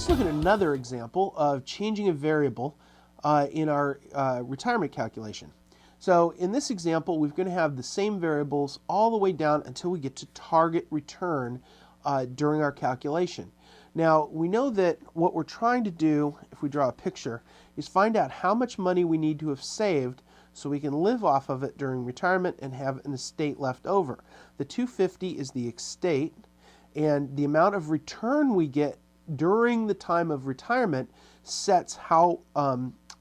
Let's look at another example of changing a variable in our retirement calculation. So in this example, we're going to have the same variables all the way down until we get to target return during our calculation. Now, we know that what we're trying to do, if we draw a picture, is find out how much money we need to have saved so we can live off of it during retirement and have an estate left over. The 250 is the estate, and the amount of return we get during the time of retirement sets how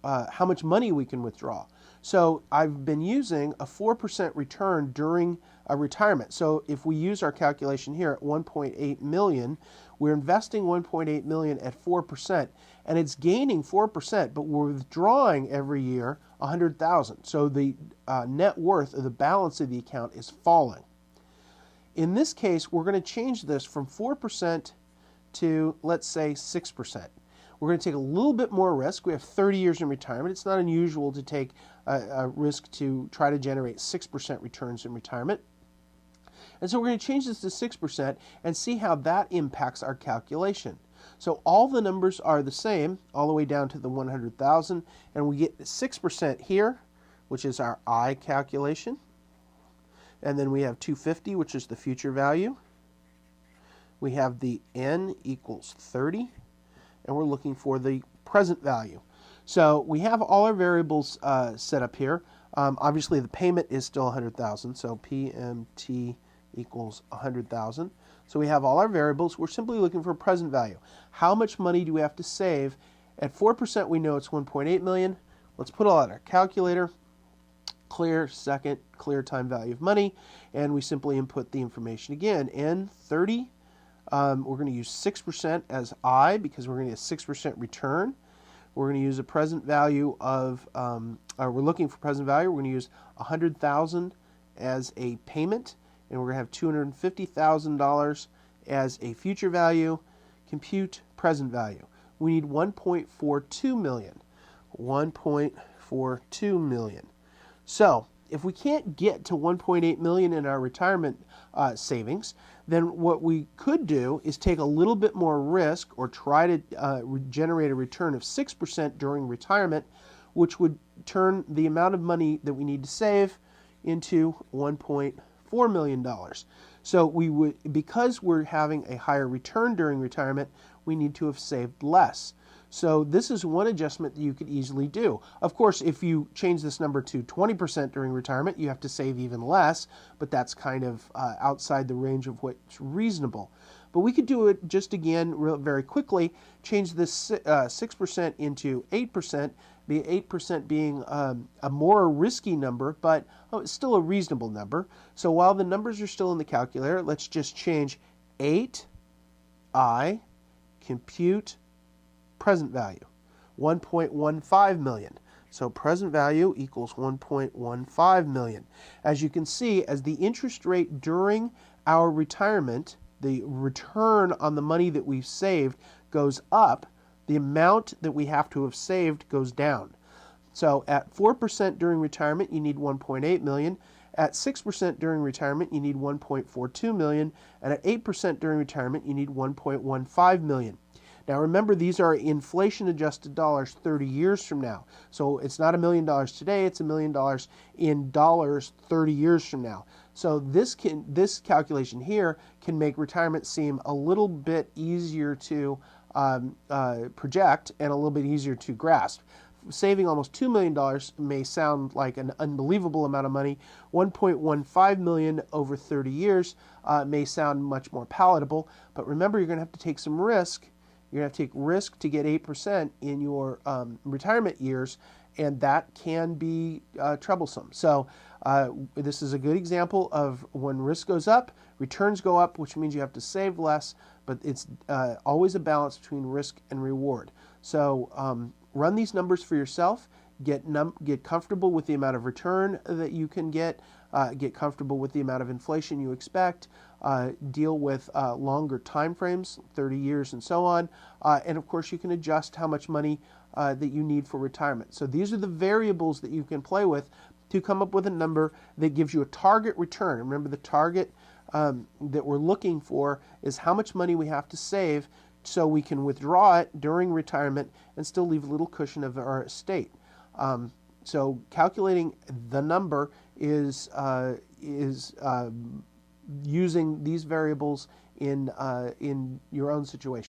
much money we can withdraw. So I've been using a 4% return during a retirement. So if we use our calculation here at 1.8 million, we're investing 1.8 million at 4%, and it's gaining 4%, but we're withdrawing every year 100,000. So the net worth or the balance of the account is falling. In this case, we're going to change this from 4% to, let's say, 6%. We're going to take a little bit more risk. We have 30 years in retirement. It's not unusual to take a risk to try to generate 6% returns in retirement. And so we're going to change this to 6% and see how that impacts our calculation. So all the numbers are the same all the way down to the 100,000, and we get 6% here, which is our I calculation. And then we have 250, which is the future value. We have the N equals 30, and we're looking for the present value. So we have all our variables set up here. Obviously, the payment is still 100,000, so PMT equals 100,000. So we have all our variables. We're simply looking for present value. How much money do we have to save? At 4%, we know it's 1.8 million. Let's put all that in our calculator. Clear second, clear time value of money, and we simply input the information again. N30. We're going to use 6% as I because we're going to get a 6% return. We're going to use a present value of, we're looking for present value. We're going to use 100,000 as a payment, and we're going to have $250,000 as a future value. Compute present value. We need 1.42 million. 1.42 million. So if we can't get to 1.8 million in our retirement savings, then what we could do is take a little bit more risk or try to generate a return of 6% during retirement, which would turn the amount of money that we need to save into $1.4 million. So we would, because we're having a higher return during retirement, we need to have saved less. So this is one adjustment that you could easily do. Of course, if you change this number to 20% during retirement, you have to save even less, but that's kind of outside the range of what's reasonable. But we could do it just again very quickly, change this 6% into 8%, the 8% being a more risky number, but it's still a reasonable number. So while the numbers are still in the calculator, let's just change 8I compute present value, 1.15 million. So present value equals 1.15 million. As you can see, as the interest rate during our retirement, the return on the money that we've saved goes up, the amount that we have to have saved goes down. So at 4% during retirement, you need 1.8 million. At 6% during retirement, you need 1.42 million. And at 8% during retirement, you need 1.15 million. Now remember, these are inflation-adjusted dollars 30 years from now. So it's not $1 million today, it's $1 million in dollars 30 years from now. So this calculation here can make retirement seem a little bit easier to project and a little bit easier to grasp. Saving almost $2 million may sound like an unbelievable amount of money. 1.15 million over 30 years may sound much more palatable. But remember, you're going to have to take some risk. You're going to have to take risk to get 8% in your retirement years, and that can be troublesome. So this is a good example of when risk goes up, returns go up, which means you have to save less, but it's always a balance between risk and reward. So run these numbers for yourself, get comfortable with the amount of return that you can get comfortable with the amount of inflation you expect, deal with longer time frames, 30 years and so on, and of course you can adjust how much money that you need for retirement. So these are the variables that you can play with to come up with a number that gives you a target return. Remember, the target that we're looking for is how much money we have to save so we can withdraw it during retirement and still leave a little cushion of our estate. So calculating the number is using these variables in your own situation.